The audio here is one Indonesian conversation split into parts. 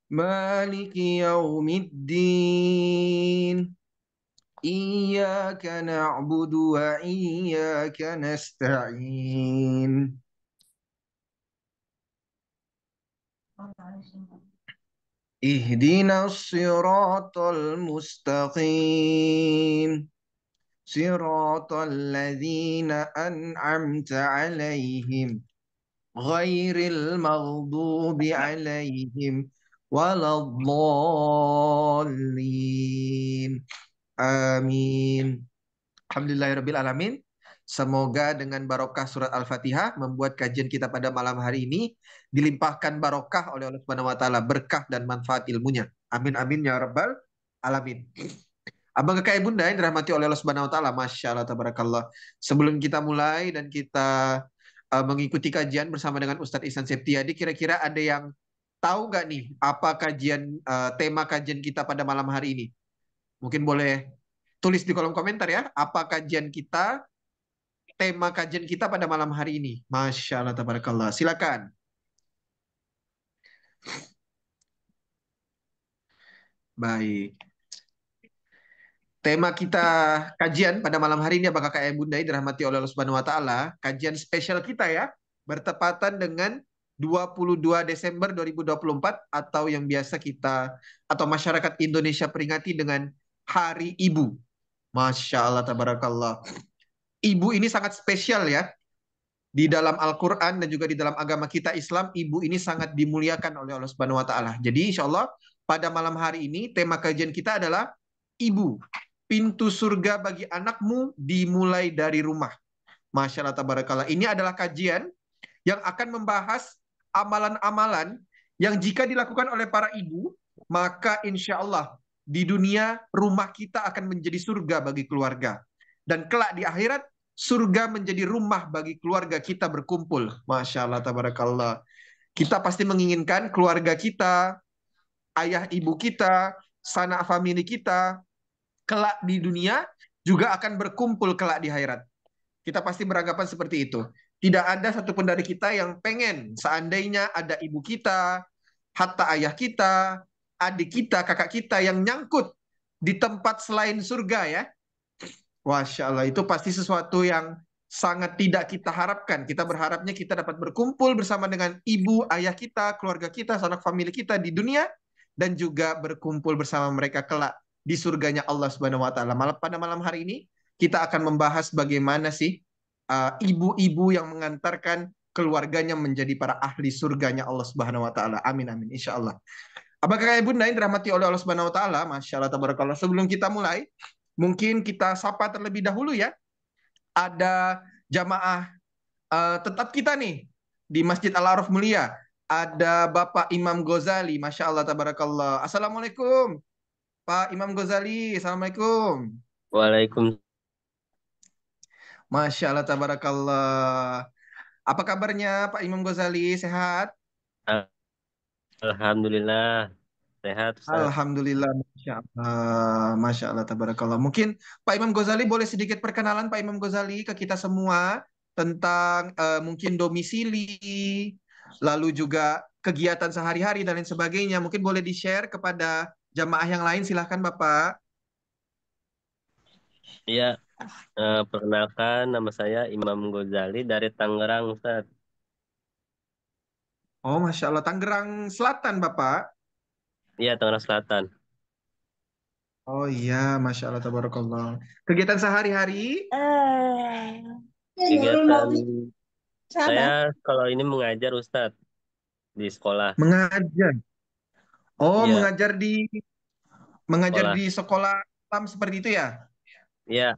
مالك يوم الدين إياك نعبد وإياك نستعين اهدنا الصراط المستقيم صراط الذين أنعمت عليهم غير المغضوب عليهم ولا الضالين Amin. Alhamdulillahirrabbilalamin. Semoga dengan barokah surat Al-Fatihah membuat kajian kita pada malam hari ini dilimpahkan barokah oleh Allah Subhanahu wa taala, berkah dan manfaat ilmunya. Amin amin ya rabbal alamin. Abang kakak ibunda yang dirahmati oleh Allah Subhanahu wa taala, Masya Allah tabarakallah. Sebelum kita mulai dan kita mengikuti kajian bersama dengan Ustadz Ihsan Septiadi, kira-kira ada yang tahu nggak nih apa tema kajian kita pada malam hari ini? Mungkin boleh tulis di kolom komentar ya, apa tema kajian kita pada malam hari ini. Masya Allah, tabarakallah. Silakan. Baik. Tema kita kajian pada malam hari ini, apakah kakak bunda yang dirahmati oleh Allah Subhanahu wa taala, kajian spesial kita ya, bertepatan dengan 22 Desember 2024 atau yang biasa kita atau masyarakat Indonesia peringati dengan Hari Ibu. Masya Allah, tabarakallah. Ibu ini sangat spesial ya. Di dalam Al-Quran dan juga di dalam agama kita Islam, ibu ini sangat dimuliakan oleh Allah Subhanahu wa taala. Jadi insya Allah pada malam hari ini tema kajian kita adalah ibu. Pintu surga bagi anakmu dimulai dari rumah. Masya Allah tabarakallah. Ini adalah kajian yang akan membahas amalan-amalan yang jika dilakukan oleh para ibu, maka insya Allah di dunia rumah kita akan menjadi surga bagi keluarga. Dan kelak di akhirat surga menjadi rumah bagi keluarga kita berkumpul. Masya Allah tabarakallah. Kita pasti menginginkan keluarga kita, ayah ibu kita, sanak famili kita kelak di dunia juga akan berkumpul kelak di akhirat. Kita pasti beranggapan seperti itu. Tidak ada satupun dari kita yang pengen seandainya ada ibu kita, hatta ayah kita, adik kita, kakak kita yang nyangkut di tempat selain surga ya. Masya Allah, itu pasti sesuatu yang sangat tidak kita harapkan. Kita berharapnya kita dapat berkumpul bersama dengan ibu, ayah kita, keluarga kita, sanak famili kita di dunia, dan juga berkumpul bersama mereka kelak di surganya Allah Subhanahu wa taala. Pada malam hari ini kita akan membahas bagaimana sih ibu-ibu yang mengantarkan keluarganya menjadi para ahli surganya Allah Subhanahu wa taala. Amin amin insyaallah. Apakah ibu yang dirahmati oleh Allah Subhanahu wa taala? Masya Allah tabarakallah. Sebelum kita mulai, mungkin kita sapa terlebih dahulu ya. Ada jamaah tetap kita nih di Masjid Al-Araf Mulia. Ada Bapak Imam Ghazali, Masya Allah tabarakallah. Assalamualaikum Pak Imam Ghazali. Assalamualaikum. Waalaikumsalam. Masya Allah tabarakallah. Apa kabarnya Pak Imam Ghazali? Sehat? Alhamdulillah sehat Ustaz. Alhamdulillah, Masya Allah, Masya Allah, tabarakallah. Mungkin Pak Imam Ghazali boleh sedikit perkenalan Pak Imam Ghazali ke kita semua tentang mungkin domisili, lalu juga kegiatan sehari-hari dan lain sebagainya. Mungkin boleh di-share kepada jamaah yang lain, silahkan Bapak. Ya, perkenalkan nama saya Imam Ghazali dari Tangerang Ustaz. Oh, Masya Allah, Tangerang Selatan Bapak. Iya, Tangerang Selatan. Oh iya, Masya Allah, tabarakallah. Kegiatan sehari-hari, Kegiatan saya kalau ini mengajar Ustaz di sekolah. mengajar. Oh, Iya, mengajar sekolah. di sekolah Islam seperti itu ya? Iya,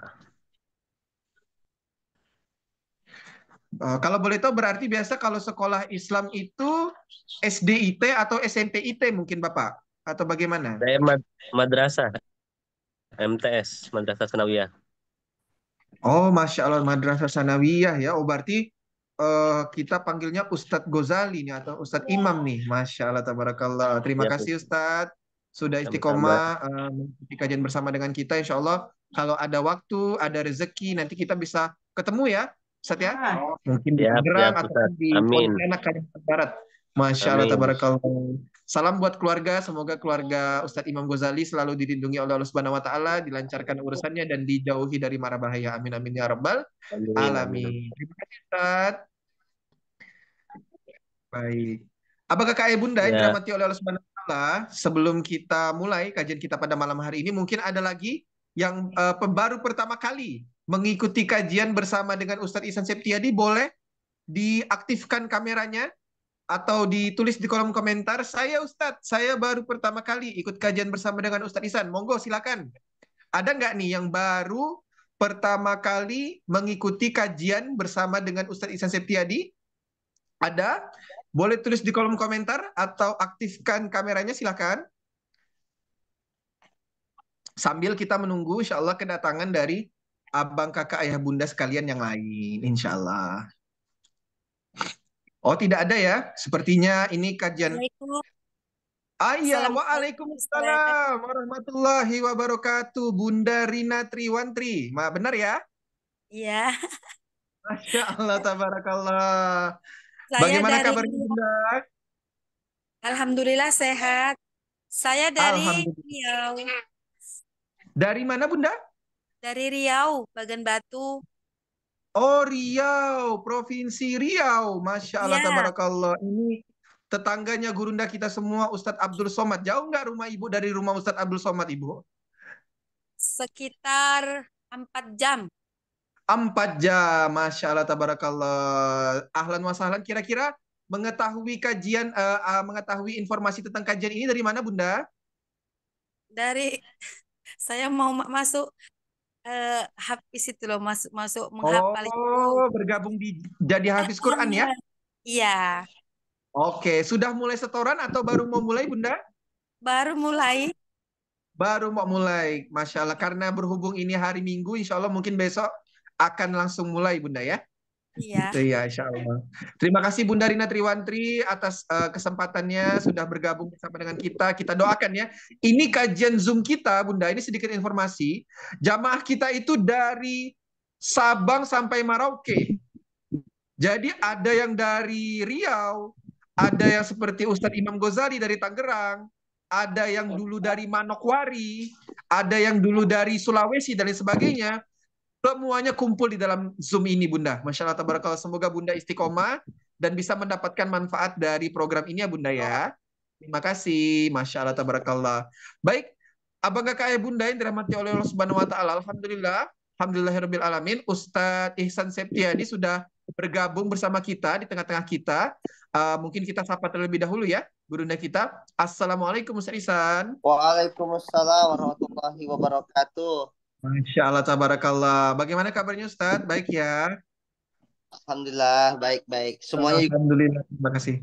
Kalau boleh tahu berarti biasa kalau sekolah Islam itu SDIT atau SMPIT mungkin Bapak atau bagaimana? saya madrasah MTS, Madrasah Sanawiyah. Oh, Masya Allah Madrasah Sanawiyah ya. Oh berarti kita panggilnya Ustadz Gozali nih atau Ustadz Imam nih. Masya Allah Tabarakallah. Terima Ya, kasih Ustadz sudah sama-sama. istiqomah mengikuti kajian bersama dengan kita. Insya Allah kalau ada waktu, ada rezeki nanti kita bisa ketemu ya Ustadz ya. Mungkin di Siap, Tangerang siap ataupun Ustaz. di Amin. Pontianak Kalimantan Barat. Masya Allah Amin. Tabarakallah. Salam buat keluarga, semoga keluarga Ustadz Imam Ghazali selalu dilindungi oleh Allah Subhanahu wa taala, dilancarkan urusannya dan dijauhi dari mara bahaya. Amin amin ya rabbal Amin, amin. alamin. Terima kasih Ustadz. Baik. Apakah Kak Bunda yang Ya, dirahmati oleh Allah Subhanahu wa taala, sebelum kita mulai kajian kita pada malam hari ini, mungkin ada lagi yang baru pertama kali mengikuti kajian bersama dengan Ustadz Ihsan Septiadi, boleh diaktifkan kameranya atau ditulis di kolom komentar, saya Ustadz, saya baru pertama kali ikut kajian bersama dengan Ustadz Ihsan. Monggo silakan. Ada nggak nih yang baru pertama kali mengikuti kajian bersama dengan Ustadz Ihsan Septiadi? Ada? Boleh tulis di kolom komentar atau aktifkan kameranya silakan. Sambil kita menunggu insya Allah kedatangan dari abang kakak ayah bunda sekalian yang lain. Insya Allah. Oh tidak ada ya? Sepertinya ini kajian. Assalamualaikum. Ah iya, Assalamualaikum Ustaz. waalaikumsalam warahmatullahi wabarakatuh. Bunda Rina Triwantri. Benar ya? Iya, Masya Allah, tabarakallah. saya Bagaimana dari kabarnya Bunda? Alhamdulillah sehat. Saya dari Alhamdulillah. Riau. Dari mana Bunda? Dari Riau, Bagan Batu. Oh Riau, Provinsi Riau. Masya Allah, Iya, tabarakallah. Ini tetangganya gurunda kita semua, Ustadz Abdul Somad. Jauh nggak rumah Ibu dari rumah Ustadz Abdul Somad, Ibu? sekitar 4 jam. 4 jam, Masya Allah, tabarakallah. Ahlan wa sahlan. Kira-kira mengetahui kajian, mengetahui informasi tentang kajian ini dari mana, Bunda? Dari saya mau masuk habis itu loh, masuk masuk menghafal itu. Oh, bergabung jadi Hafiz Quran ya? Iya. Iya, Oke, sudah mulai setoran atau baru mau mulai, Bunda? baru mulai. Baru mau mulai, Masya Allah. Karena berhubung ini hari Minggu, Insya Allah mungkin besok akan langsung mulai, Bunda ya. Iya, Iya, Insya Allah. Terima kasih Bunda Rina Triwantri atas kesempatannya sudah bergabung bersama dengan kita. Kita doakan ya. Ini kajian Zoom kita, Bunda. Ini sedikit informasi. Jamaah kita itu dari Sabang sampai Merauke. Jadi ada yang dari Riau, ada yang seperti Ustadz Imam Ghazali dari Tangerang, ada yang dulu dari Manokwari, ada yang dulu dari Sulawesi dan lain sebagainya. Semuanya kumpul di dalam Zoom ini, Bunda. Masya Allah, tabarakallah. Semoga Bunda istiqomah dan bisa mendapatkan manfaat dari program ini ya, Bunda ya. Terima kasih. Masya Allah, tabarakallah. Baik, abang kakak ayah Bunda yang dirahmati oleh Allah Subhanahu wa taala. Alhamdulillah. Alhamdulillahirabbil alamin. Ustadz Ihsan Septiadi sudah bergabung bersama kita di tengah-tengah kita. Mungkin kita sapa terlebih dahulu ya, Bunda kita. Assalamualaikum Ustadz Ihsan. Waalaikumsalam warahmatullahi wabarakatuh. Masya Allah, tabarakallah. Bagaimana kabarnya Ustadz? Baik ya? Alhamdulillah baik-baik. Semuanya juga Alhamdulillah, terima kasih.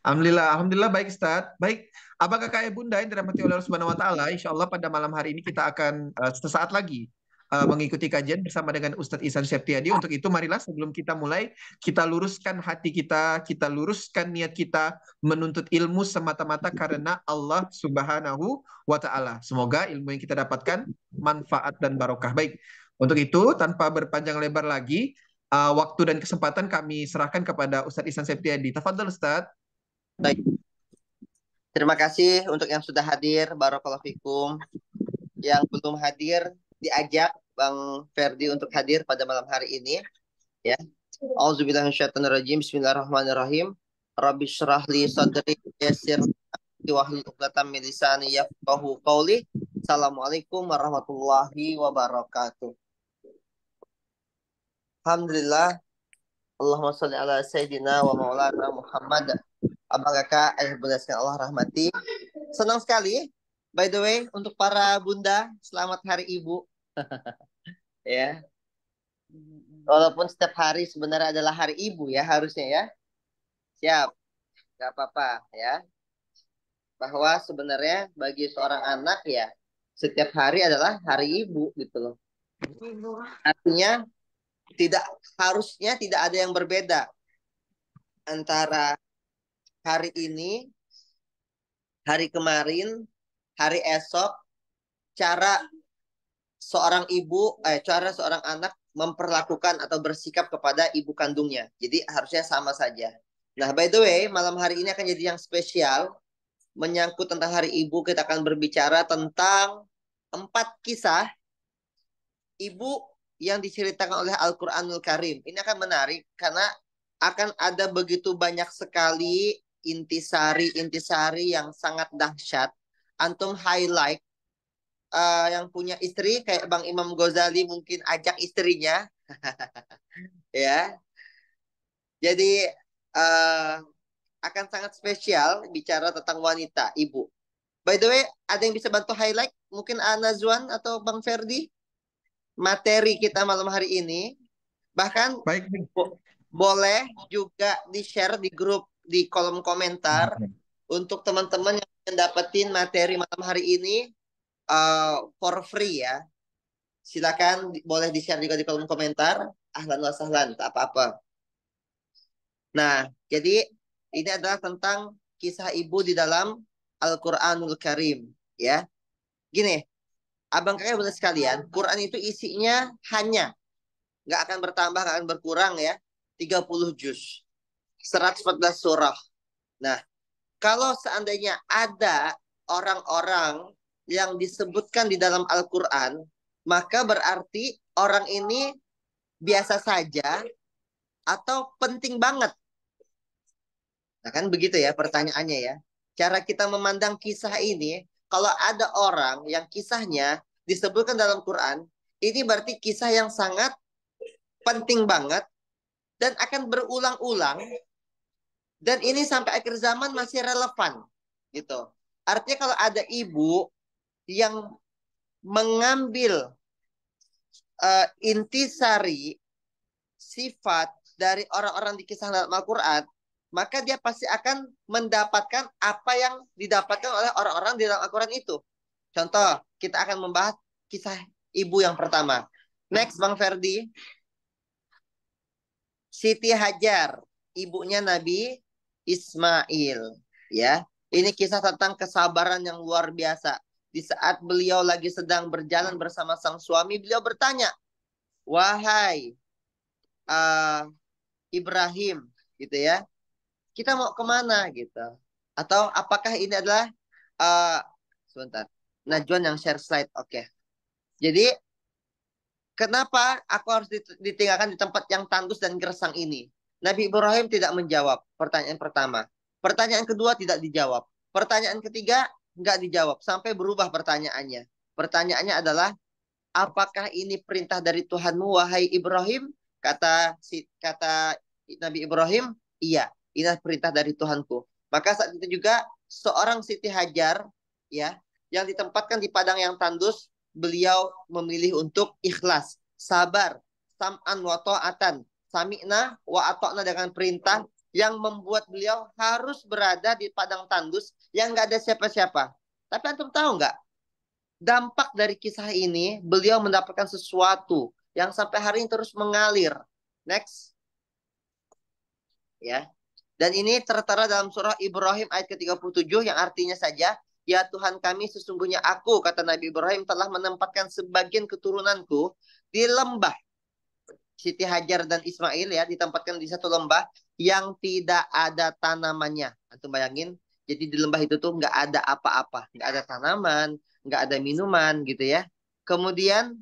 Alhamdulillah, Alhamdulillah baik Ustaz. Baik, apakah kakak Bunda yang dirahmati oleh Allah Subhanahu wa taala, insya Allah pada malam hari ini kita akan sesaat lagi mengikuti kajian bersama dengan Ustadz Ihsan Septiadi. Untuk itu marilah sebelum kita mulai, kita luruskan hati kita luruskan niat kita menuntut ilmu semata-mata karena Allah Subhanahu wa taala. Semoga ilmu yang kita dapatkan manfaat dan barokah. Baik. Untuk itu tanpa berpanjang lebar lagi, waktu dan kesempatan kami serahkan kepada Ustadz Ihsan Septiadi. Tafadhol Ustadz. baik. Terima kasih untuk yang sudah hadir. Barakallahu fikum. Yang belum hadir diajak Bang Ferdi untuk hadir pada malam hari ini. Ya. Auzubillahi minasyaitonirrajim. Bismillahirrahmanirrahim. Rabbi syrah li sadri yassir li wahlul 'uqdatam min lisani yafqahu qawli. Assalamualaikum warahmatullahi wabarakatuh. Alhamdulillah. Allahumma sholli ala sayyidina wa maulana Muhammad. Abang kakak, ayah bunda sekalian Allah rahmati. Senang sekali. By the way, untuk para bunda, selamat hari ibu. Ya. Walaupun setiap hari sebenarnya adalah hari ibu ya, harusnya ya. Siap. Gak apa-apa ya. Bahwa sebenarnya bagi seorang anak ya, setiap hari adalah hari ibu gitu loh. Artinya harusnya tidak ada yang berbeda antara hari ini, hari kemarin, hari esok, cara cara seorang anak memperlakukan atau bersikap kepada ibu kandungnya. Jadi harusnya sama saja. Nah, by the way, malam hari ini akan jadi yang spesial menyangkut tentang Hari Ibu, kita akan berbicara tentang 4 kisah ibu yang diceritakan oleh Al-Quranul Karim. Ini akan menarik karena akan ada begitu banyak sekali intisari-intisari yang sangat dahsyat. Antum highlight yang punya istri kayak Bang Imam Ghazali mungkin ajak istrinya. Ya. Jadi akan sangat spesial bicara tentang wanita, ibu. By the way, ada yang bisa bantu highlight? Mungkin Nazwan atau Bang Ferdi? Materi kita malam hari ini. Bahkan Baik. boleh juga di-share di grup, di kolom komentar. Untuk teman-teman yang dapetin materi malam hari ini for free ya. Silakan boleh di-share juga di kolom komentar. Ahlan wa sahlan, tak apa-apa. Nah, jadi ini adalah tentang kisah ibu di dalam Al-Quranul Karim. Ya, gini, abang kakak benar sekalian, Quran itu isinya hanya, nggak akan bertambah, nggak akan berkurang ya, 30 juz, 114 surah. Nah, kalau seandainya ada orang-orang yang disebutkan di dalam Al-Quran, maka berarti orang ini biasa saja atau penting banget. Nah kan begitu ya pertanyaannya ya. Cara kita memandang kisah ini, kalau ada orang yang kisahnya disebutkan dalam Quran, ini berarti kisah yang sangat penting banget dan akan berulang-ulang, dan ini sampai akhir zaman masih relevan gitu. Artinya kalau ada ibu yang mengambil intisari sifat dari orang-orang di kisah dalam Al-Quran, maka dia pasti akan mendapatkan apa yang didapatkan oleh orang-orang di dalam Al-Quran itu. Contoh, kita akan membahas kisah ibu yang pertama. Next, Bang Ferdi. Siti Hajar, ibunya Nabi Ismail. Ya, ini kisah tentang kesabaran yang luar biasa. Di saat beliau lagi sedang berjalan bersama sang suami, beliau bertanya, wahai Ibrahim, gitu ya, kita mau kemana gitu? Atau apakah ini adalah sebentar, Najwan yang share slide, oke. Jadi kenapa aku harus ditinggalkan di tempat yang tandus dan gersang ini? Nabi Ibrahim tidak menjawab pertanyaan pertama. Pertanyaan kedua tidak dijawab. Pertanyaan ketiga nggak dijawab sampai berubah pertanyaannya. Pertanyaannya adalah, apakah ini perintah dari Tuhanmu wahai Ibrahim? Kata Nabi Ibrahim, iya, ini perintah dari Tuhanku. Maka saat itu juga seorang Siti Hajar ya, yang ditempatkan di padang yang tandus, beliau memilih untuk ikhlas, sabar, sam'an wa ta'atan, sami'na wa ata'na, dengan perintah yang membuat beliau harus berada di padang tandus yang nggak ada siapa-siapa. Tapi antum tahu nggak? Dampak dari kisah ini, beliau mendapatkan sesuatu yang sampai hari ini terus mengalir. Next. Ya. Dan ini tertera dalam surah Ibrahim ayat ke-37 yang artinya saja, ya Tuhan kami, sesungguhnya aku, kata Nabi Ibrahim, telah menempatkan sebagian keturunanku di lembah. Siti Hajar dan Ismail ya ditempatkan di satu lembah yang tidak ada tanamannya. Antum bayangin, jadi di lembah itu tuh nggak ada apa-apa, nggak ada tanaman, nggak ada minuman gitu ya. Kemudian,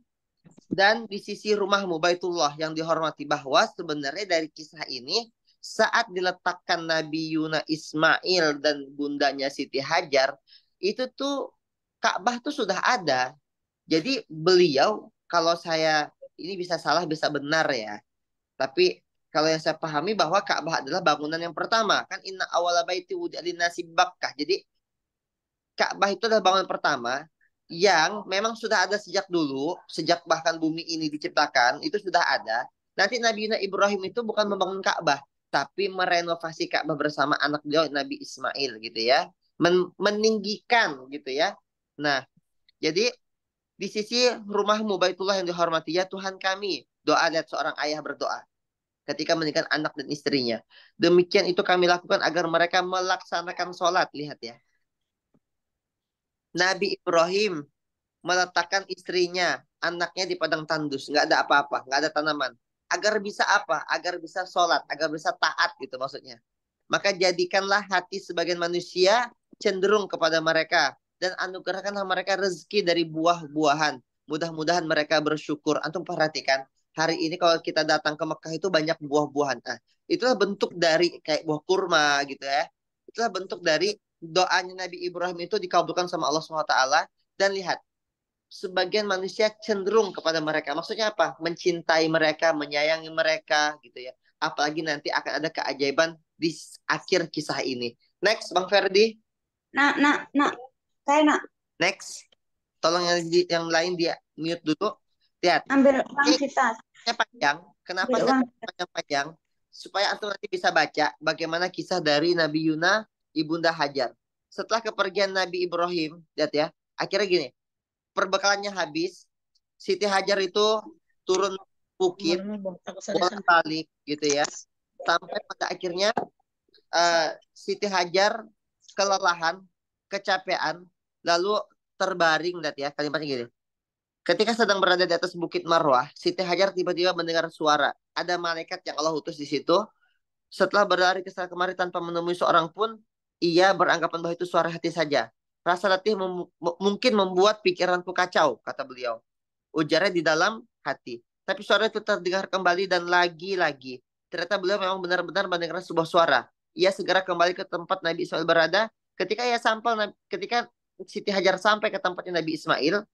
dan di sisi rumahmu Baitullah yang dihormati, bahwa sebenarnya dari kisah ini, saat diletakkan Nabi Yuna Ismail dan bundanya Siti Hajar, itu tuh Ka'bah tuh sudah ada. Jadi beliau, kalau saya ini bisa salah bisa benar ya, tapi kalau yang saya pahami bahwa Ka'bah adalah bangunan yang pertama. Kan inna awala baiti wudi'a lin-nasi Bakkah. Jadi Ka'bah itu adalah bangunan pertama yang memang sudah ada sejak dulu, sejak bahkan bumi ini diciptakan, itu sudah ada. Nanti Nabi Ibrahim itu bukan membangun Ka'bah, tapi merenovasi Ka'bah bersama anak beliau Nabi Ismail gitu ya. Meninggikan gitu ya. Nah, jadi di sisi rumahmu Baitullah yang dihormati, ya Tuhan kami, doa, lihat seorang ayah berdoa ketika menikah anak dan istrinya. Demikian itu kami lakukan agar mereka melaksanakan sholat. Lihat ya. Nabi Ibrahim meletakkan istrinya, anaknya di padang tandus, nggak ada apa-apa, nggak ada tanaman. Agar bisa apa? Agar bisa sholat, agar bisa taat gitu maksudnya. Maka jadikanlah hati sebagian manusia cenderung kepada mereka dan anugerahkanlah mereka rezeki dari buah-buahan. Mudah-mudahan mereka bersyukur. Antum perhatikan, hari ini kalau kita datang ke Mekah itu banyak buah-buahan. Nah, itulah bentuk dari kayak buah kurma gitu ya. Itulah bentuk dari doanya Nabi Ibrahim itu dikabulkan sama Allah SWT. Dan lihat, sebagian manusia cenderung kepada mereka. Maksudnya apa? Mencintai mereka, menyayangi mereka gitu ya. Apalagi nanti akan ada keajaiban di akhir kisah ini. Next, Bang Ferdi. Nak. Next. Tolong yang lain dia mute dulu. Lihat. Ambil uang kita. Panjang. Kenapa Ambil saya uang. panjang-panjang? Supaya antum nanti bisa baca bagaimana kisah dari Nabi Yuna, Ibunda Hajar. Setelah kepergian Nabi Ibrahim, lihat ya. Akhirnya gini, perbekalannya habis. Siti Hajar itu turun bukit, bolak-balik gitu ya. Sampai pada akhirnya Siti Hajar kelelahan, kecapean, lalu terbaring, lihat ya, kalimatnya gini. Ketika sedang berada di atas bukit Marwah, Siti Hajar tiba-tiba mendengar suara. Ada malaikat yang Allah utus di situ. Setelah berlari ke sana kemari tanpa menemui seorang pun, ia beranggapan bahwa itu suara hati saja. Rasa letih mungkin membuat pikiranku kacau, kata beliau. Ujarnya di dalam hati. Tapi suara itu terdengar kembali dan lagi-lagi. Ternyata beliau memang benar-benar mendengar sebuah suara. Ia segera kembali ke tempat Nabi Ismail berada. Ketika Siti Hajar sampai ke tempatnya Nabi Ismail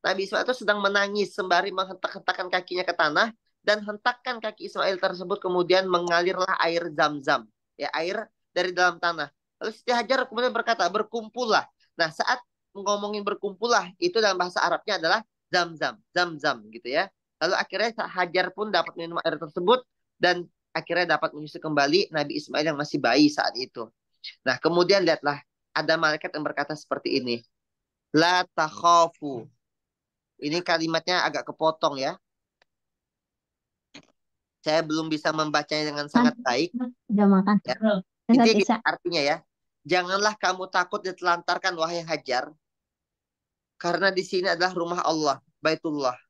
itu sedang menangis sembari menghentak-hentakan kakinya ke tanah, dan hentakan kaki Ismail tersebut kemudian mengalirlah air Zam-Zam, ya, air dari dalam tanah. Lalu Siti Hajar kemudian berkata, berkumpullah. Nah, saat ngomongin berkumpullah, itu dalam bahasa Arabnya adalah Zam-Zam gitu ya. Lalu akhirnya Hajar pun dapat minum air tersebut dan akhirnya dapat menyusu kembali Nabi Ismail yang masih bayi saat itu. Nah, kemudian lihatlah, ada malaikat yang berkata seperti ini. La takhafu. Ini kalimatnya agak kepotong ya. Saya belum bisa membacanya dengan sangat baik. Udah makan. Ya. Ini artinya ya. Janganlah kamu takut ditelantarkan wahai Hajar. Karena di sini adalah rumah Allah, Baitullah,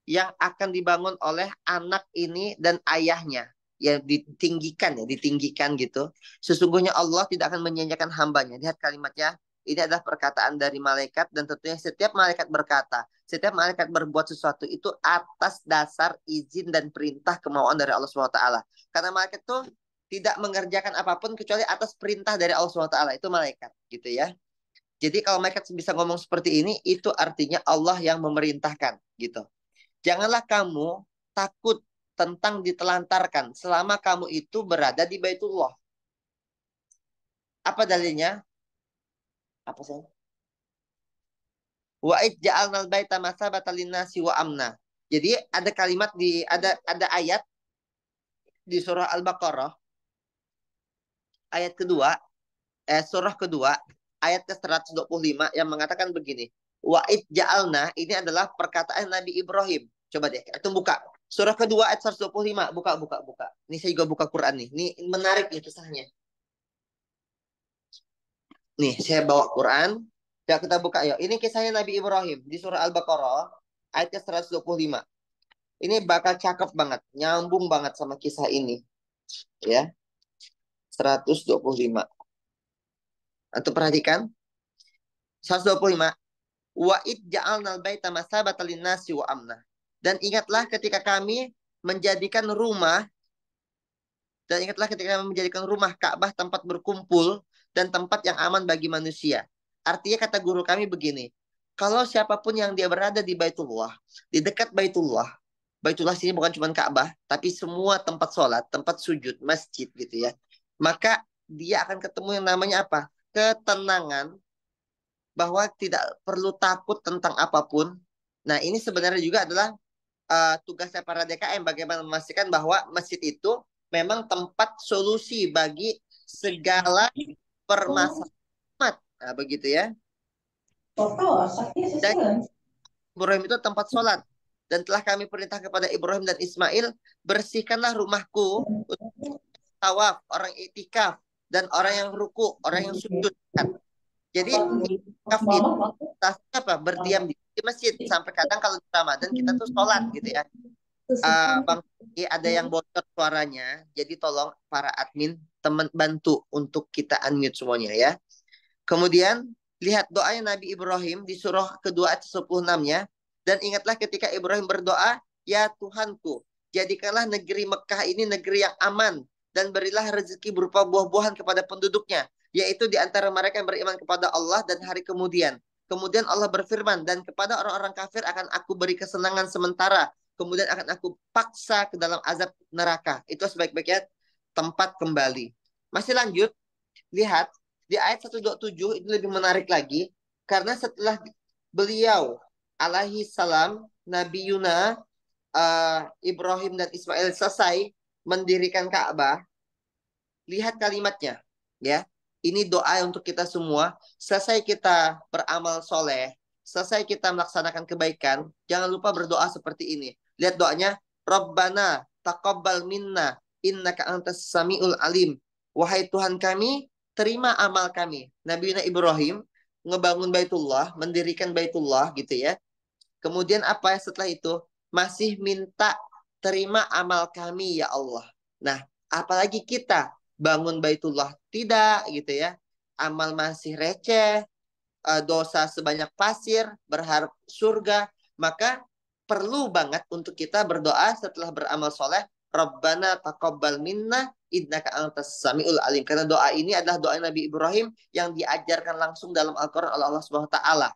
yang akan dibangun oleh anak ini dan ayahnya. Ya, ditinggikan gitu. Sesungguhnya Allah tidak akan menyanyiakan hambanya. Lihat kalimatnya. Ini adalah perkataan dari malaikat, dan tentunya setiap malaikat berkata, setiap malaikat berbuat sesuatu itu atas dasar izin dan perintah kemauan dari Allah SWT. Karena malaikat itu tidak mengerjakan apapun kecuali atas perintah dari Allah SWT. Itu malaikat gitu ya. Jadi kalau malaikat bisa ngomong seperti ini, itu artinya Allah yang memerintahkan gitu. Janganlah kamu takut tentang ditelantarkan selama kamu itu berada di Baitullah. Apa dalilnya? Apa sih? Wa ij'alnal baita masabatan linnasi wa amna. Jadi ada kalimat ada ayat di surah Al-Baqarah ayat kedua, surah kedua ayat ke-125 yang mengatakan begini. Wa ij'alna, ini adalah perkataan Nabi Ibrahim. Coba deh, itu buka. Surah kedua ayat 125, buka. Ini saya juga buka Quran nih. Ini menarik nih kisahnya. Nih, saya bawa Quran. Ya, kita buka yuk. Ini kisahnya Nabi Ibrahim di surah Al-Baqarah ayat 125. Ini bakal cakep banget, nyambung banget sama kisah ini. Ya. 125. Antum perhatikan. 125. Wa id ja'alnal baita masabatan linnasi wa amna. Dan ingatlah ketika kami menjadikan rumah Ka'bah tempat berkumpul dan tempat yang aman bagi manusia. Artinya kata guru kami begini, kalau siapapun yang dia berada di Baitullah, di dekat Baitullah sini bukan cuma Ka'bah, tapi semua tempat sholat, tempat sujud, masjid gitu ya, maka dia akan ketemu yang namanya apa? Ketenangan, bahwa tidak perlu takut tentang apapun. Nah, ini sebenarnya juga adalah tugasnya para DKM, bagaimana memastikan bahwa masjid itu memang tempat solusi bagi segala permasalahan. Nah, begitu ya. Dan Ibrahim itu tempat sholat. Dan telah kami perintah kepada Ibrahim dan Ismail, bersihkanlah rumahku untuk tawaf, orang itikaf, dan orang yang ruku, orang yang sujud. Jadi itikaf itu apa? Berdiam di masjid. Sampai kadang kalau di Ramadan kita tuh sholat gitu ya. Bang, ada yang bocor suaranya. Jadi tolong para admin teman bantu untuk kita unmute semuanya ya. Kemudian lihat doanya Nabi Ibrahim di surah kedua ayat 26-nya. Dan ingatlah ketika Ibrahim berdoa, ya Tuhanku, jadikanlah negeri Mekah ini negeri yang aman dan berilah rezeki berupa buah-buahan kepada penduduknya, yaitu di antara mereka yang beriman kepada Allah dan hari kemudian. Kemudian Allah berfirman, dan kepada orang-orang kafir akan aku beri kesenangan sementara, kemudian akan aku paksa ke dalam azab neraka. Itu sebaik-baiknya tempat kembali. Masih lanjut, lihat di ayat 127 itu lebih menarik lagi, karena setelah beliau alaihi salam, Nabi Yuna, Ibrahim dan Ismail selesai mendirikan Ka'bah, lihat kalimatnya, ya. Ini doa untuk kita semua. Selesai kita beramal soleh, selesai kita melaksanakan kebaikan, jangan lupa berdoa seperti ini. Lihat doanya, Rabbana taqabbal minna innaka antas samiul alim. Wahai Tuhan kami, terima amal kami. Nabi Ibrahim ngebangun Baitullah, mendirikan Baitullah gitu ya. Kemudian apa setelah itu? Masih minta terima amal kami ya Allah. Nah, apalagi kita bangun Baitullah tidak gitu ya. Amal masih receh, dosa sebanyak pasir, berharap surga, maka perlu banget untuk kita berdoa setelah beramal soleh, Rabbana taqabbal minna innaka antas samiul alim. Karena doa ini adalah doa Nabi Ibrahim yang diajarkan langsung dalam Al-Quran oleh Allah Subhanahu wa taala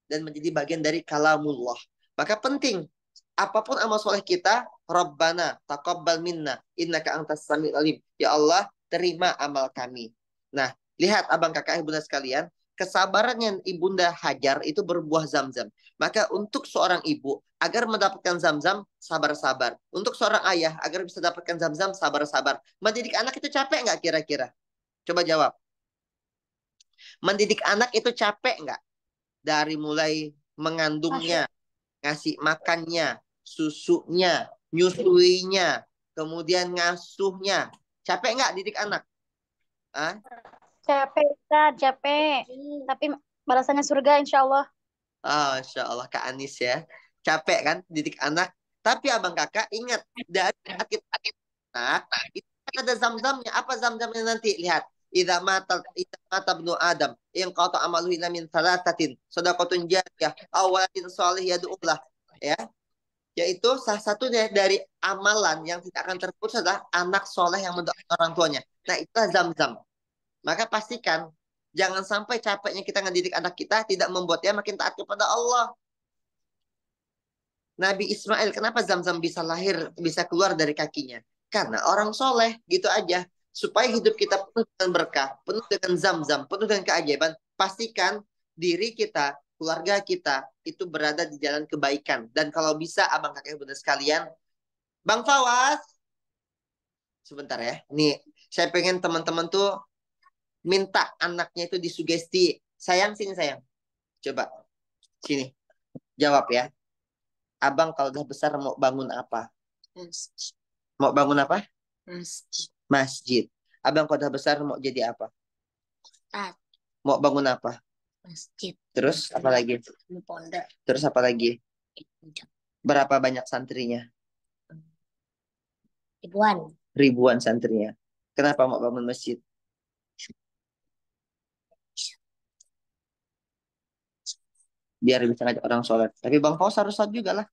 dan menjadi bagian dari kalamullah. Maka penting apapun amal soleh kita, Rabbana taqabbal minna innaka antas samiul alim. Ya Allah, terima amal kami. Nah, lihat abang kakak ibunda sekalian, kesabarannya ibunda Hajar itu berbuah Zamzam. Maka untuk seorang ibu agar mendapatkan Zamzam, sabar-sabar. Untuk seorang ayah agar bisa dapatkan Zamzam, sabar-sabar. Mendidik anak itu capek nggak kira-kira? Coba jawab. Mendidik anak itu capek nggak? Dari mulai mengandungnya, ngasih makannya, susunya, nyusuinya, kemudian ngasuhnya. Capek nggak didik anak? Ah? Capek, Ustaz, capek. Tapi balasannya surga, insya Allah. Oh, insya Allah Kak Anis ya. Capek kan didik anak. Tapi abang kakak ingat, dari kita anak, itu kan ada zam-zamnya. Apa zam-zamnya nanti? Lihat. Idza mata ibnu Adam, in qata amaluhu illa min thalathatin, shadaqatun jariyah, aw waladin shalih yad'ulah. Ya. Yaitu salah satunya dari amalan yang tidak akan terputus adalah anak soleh yang mendoakan orang tuanya. Nah, itulah zam-zam. Maka pastikan jangan sampai capeknya kita ngedidik anak kita tidak membuat dia makin taat kepada Allah. Nabi Ismail, kenapa Zamzam bisa lahir, bisa keluar dari kakinya? Karena orang soleh, gitu aja. Supaya hidup kita penuh dengan berkah, penuh dengan Zamzam, penuh dengan keajaiban, pastikan diri kita, keluarga kita, itu berada di jalan kebaikan. Dan kalau bisa, abang kakek bunda sekalian, Bang Fawaz, sebentar ya. Nih, saya pengen teman-teman tuh minta anaknya itu disugesti. Sayang, sini sayang. Coba, sini. Jawab ya. Abang kalau udah besar mau bangun apa? Masjid. Mau bangun apa? Masjid. Masjid. Abang kalau udah besar mau jadi apa? Ustaz. Mau bangun apa? Masjid. Terus apa lagi? Pondok. Terus apa lagi? Berapa banyak santrinya? Ribuan. Ribuan santrinya. Kenapa mau bangun masjid? Biar bisa ngajak orang sholat. Tapi Bang Fawas harus sholat juga lah.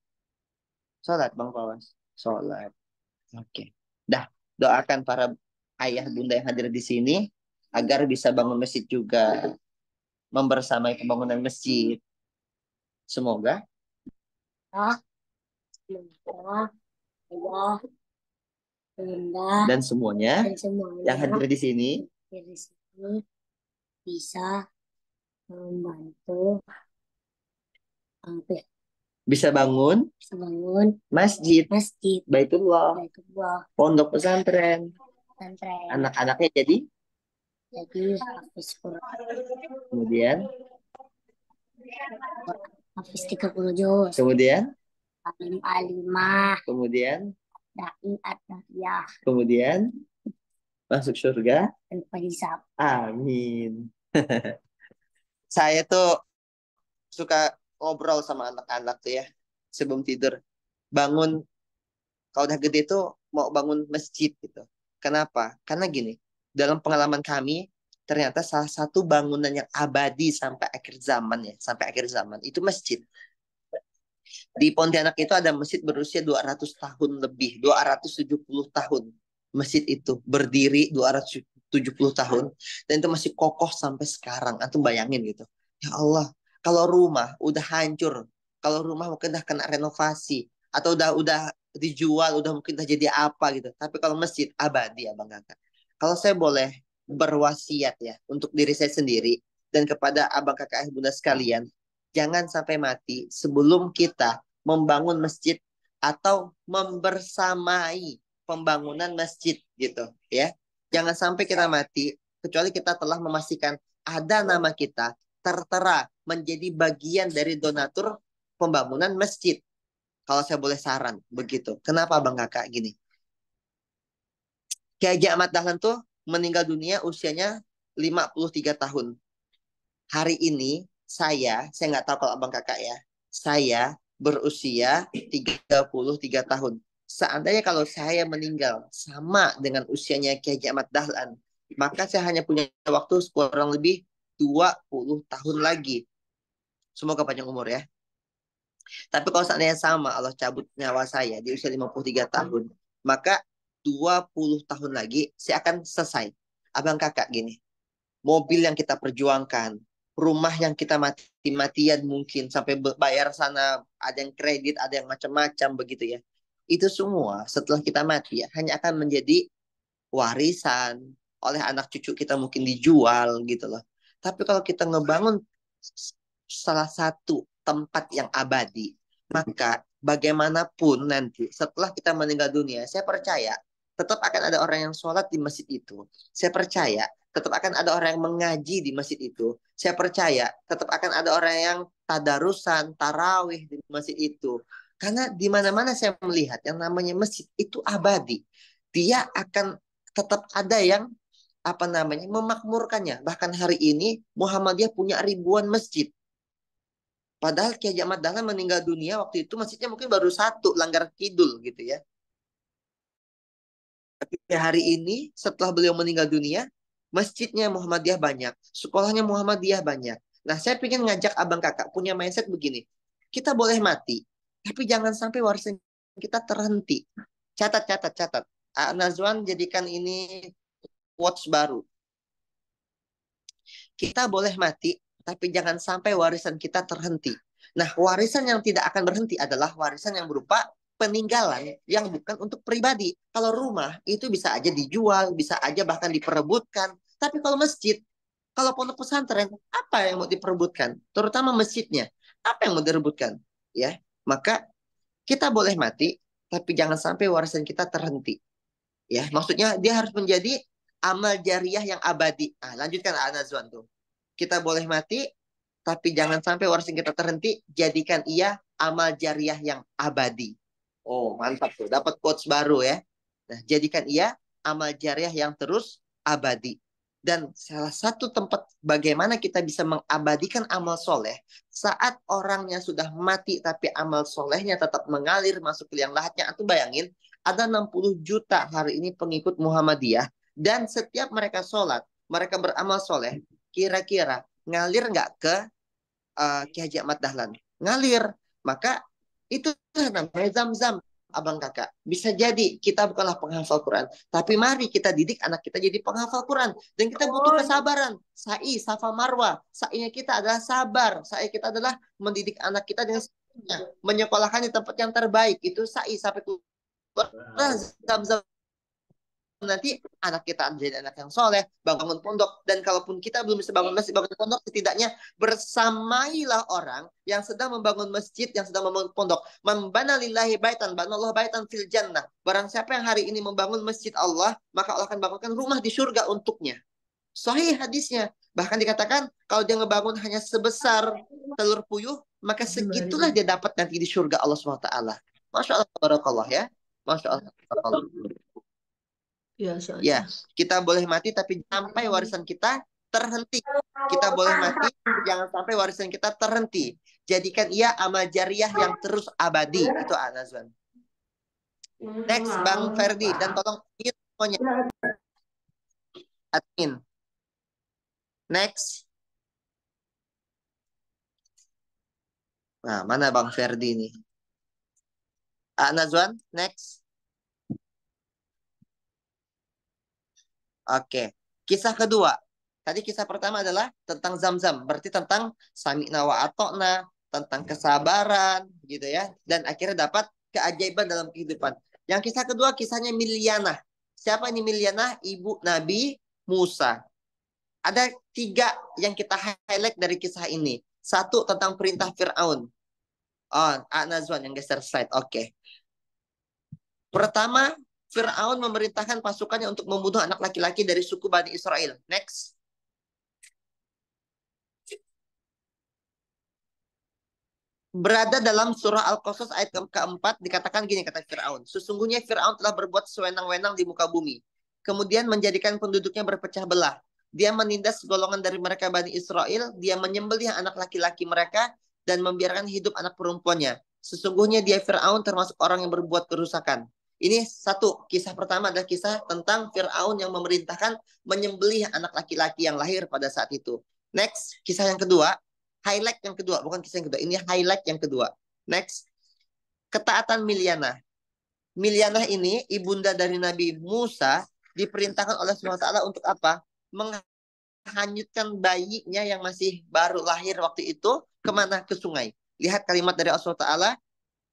Sholat Bang Fawas. Sholat. Oke. Dah, doakan para ayah bunda yang hadir di sini agar bisa bangun masjid juga. Membersamai pembangunan masjid. Semoga. Semoga Allah, Bunda, Dan semuanya dan semuanya yang hadir di sini dari sini bisa membantu bisa bangun bisa bangun masjid, masjid, Baitullah, Baitullah, pondok pesantren. pesantren. Anak-anaknya jadi Hafiz Quran, kemudian 30 juz, kemudian alim alimah, kemudian dai at-taqiyah, kemudian masuk surga. dan pajisab. Amin. Saya tuh suka ngobrol sama anak-anak tuh ya sebelum tidur. Bangun kalau udah gede tuh mau bangun masjid gitu. Kenapa? Karena gini, dalam pengalaman kami ternyata salah satu bangunan yang abadi sampai akhir zaman ya, sampai akhir zaman itu masjid. Di Pontianak itu ada masjid berusia 200 tahun lebih, 270 tahun. Masjid itu berdiri 270 tahun dan itu masih kokoh sampai sekarang. Antum bayangin gitu. Ya Allah, kalau rumah udah hancur, kalau rumah mungkin udah kena renovasi atau udah dijual, udah mungkin udah jadi apa gitu. Tapi kalau masjid abadi, Abang Kakak. Kalau saya boleh berwasiat ya untuk diri saya sendiri dan kepada Abang Kakak Bunda sekalian, jangan sampai mati sebelum kita membangun masjid atau membersamai pembangunan masjid gitu ya. Jangan sampai kita mati kecuali kita telah memastikan ada nama kita tertera menjadi bagian dari donatur pembangunan masjid. Kalau saya boleh saran begitu. Kenapa Bang Kakak gini? Kiai Haji Ahmad Dahlan tuh meninggal dunia usianya 53 tahun. Hari ini saya nggak tahu kalau Abang Kakak ya, saya berusia 33 tahun. Seandainya kalau saya meninggal sama dengan usianya Kiai Haji Ahmad Dahlan, maka saya hanya punya waktu kurang lebih 20 tahun lagi. Semoga panjang umur ya. Tapi kalau seandainya sama Allah cabut nyawa saya di usia 53 tahun, maka 20 tahun lagi saya akan selesai. Abang Kakak gini, mobil yang kita perjuangkan, rumah yang kita mati-matian mungkin sampai bayar sana, ada yang kredit, ada yang macam-macam begitu ya. Itu semua setelah kita mati ya hanya akan menjadi warisan oleh anak cucu kita, mungkin dijual gitu loh. Tapi kalau kita ngebangun salah satu tempat yang abadi, maka bagaimanapun nanti setelah kita meninggal dunia, saya percaya tetap akan ada orang yang sholat di masjid itu. Saya percaya tetap akan ada orang yang mengaji di masjid itu. Saya percaya tetap akan ada orang yang tadarusan, tarawih di masjid itu. Karena di mana-mana saya melihat yang namanya masjid itu abadi. Dia akan tetap ada yang memakmurkannya. Bahkan hari ini Muhammadiyah punya ribuan masjid. Padahal Kiai Haji Ahmad Dahlan meninggal dunia waktu itu masjidnya mungkin baru satu, Langgar Kidul gitu ya. Tapi hari ini setelah beliau meninggal dunia, masjidnya Muhammadiyah banyak, sekolahnya Muhammadiyah banyak. Nah, saya ingin ngajak Abang Kakak punya mindset begini. Kita boleh mati, tapi jangan sampai warisan kita terhenti. Catat, catat, catat. Nazwan jadikan ini quotes baru. Kita boleh mati, tapi jangan sampai warisan kita terhenti. Nah, warisan yang tidak akan berhenti adalah warisan yang berupa peninggalan yang bukan untuk pribadi. Kalau rumah itu bisa aja dijual, bisa aja bahkan diperebutkan. Tapi kalau masjid, kalau pondok pesantren, apa yang mau diperebutkan? Terutama masjidnya, apa yang mau direbutkan? Ya, maka kita boleh mati, tapi jangan sampai warisan kita terhenti. Ya, maksudnya dia harus menjadi amal jariah yang abadi. Nah, lanjutkan Nazwan tuh. Kita boleh mati, tapi jangan sampai warisan kita terhenti. Jadikan ia amal jariah yang abadi. Oh, mantap tuh. Dapat quotes baru ya. Nah, jadikan ia amal jariah yang terus abadi. Dan salah satu tempat bagaimana kita bisa mengabadikan amal soleh saat orangnya sudah mati tapi amal solehnya tetap mengalir masuk ke liang lahatnya. Atau bayangin, ada 60 juta hari ini pengikut Muhammadiyah dan setiap mereka sholat, mereka beramal soleh, kira-kira ngalir nggak ke Kiai Haji Ahmad Dahlan? Ngalir. Maka itu namanya zam-zam. Abang Kakak, bisa jadi kita bukanlah penghafal Quran, tapi mari kita didik anak kita jadi penghafal Quran. Dan kita butuh kesabaran. Sa'i, safa, marwah. Sa'inya kita adalah sabar. Sa'i kita adalah mendidik anak kita dengan menyekolahkan di tempat yang terbaik. Itu sa'i sampai keluar zam-zam. Nanti anak kita menjadi anak yang soleh, bangun pondok. Dan kalaupun kita belum bisa bangun masjid, bangun pondok, setidaknya bersamailah orang yang sedang membangun masjid, yang sedang membangun pondok. Membana lillahi baitan, banallahu baitan fil jannah. Barang siapa yang hari ini membangun masjid Allah, maka Allah akan bangunkan rumah di surga untuknya. Sahih hadisnya. Bahkan dikatakan, kalau dia ngebangun hanya sebesar telur puyuh, maka segitulah dia dapat nanti di surga Allah SWT. Masya Allah, barakallah ya. Masya Allah, barakallah. Ya, kita boleh mati tapi sampai warisan kita terhenti. Kita boleh mati, jangan sampai warisan kita terhenti. Jadikan ia amal jariah yang terus abadi. Itu Nazwan. Next, Bang Ferdi. Dan tolong semuanya. Admin. Next. Nah, mana Bang Ferdi ini? Nazwan, next. Oke. Kisah kedua. Tadi kisah pertama adalah tentang Zam-Zam. Berarti tentang sami'na wa atokna, tentang kesabaran, gitu ya. Dan akhirnya dapat keajaiban dalam kehidupan. Yang kisah kedua kisahnya Milyanah. Siapa ini Milyanah? Ibu Nabi Musa. Ada 3 yang kita highlight dari kisah ini. 1 tentang perintah Fir'aun. Oh, Nazwan yang geser slide. Oke. Pertama, Fir'aun memerintahkan pasukannya untuk membunuh anak laki-laki dari suku Bani Israel. Next. Berada dalam surah Al-Qasas ayat keempat dikatakan gini, kata Fir'aun. Sesungguhnya Fir'aun telah berbuat sewenang-wenang di muka bumi. Kemudian menjadikan penduduknya berpecah belah. Dia menindas golongan dari mereka Bani Israel. Dia menyembelih anak laki-laki mereka dan membiarkan hidup anak perempuannya. Sesungguhnya dia Fir'aun termasuk orang yang berbuat kerusakan. Ini 1. Kisah pertama adalah kisah tentang Fir'aun yang memerintahkan menyembelih anak laki-laki yang lahir pada saat itu. Next, kisah yang kedua. Highlight yang kedua, bukan kisah yang kedua. Ini highlight yang kedua. Next. Ketaatan Milyanah. Milyanah ini, ibunda dari Nabi Musa, diperintahkan oleh SWT untuk apa? Menghanyutkan bayinya yang masih baru lahir waktu itu, kemana? Ke sungai. Lihat kalimat dari Allah SWT.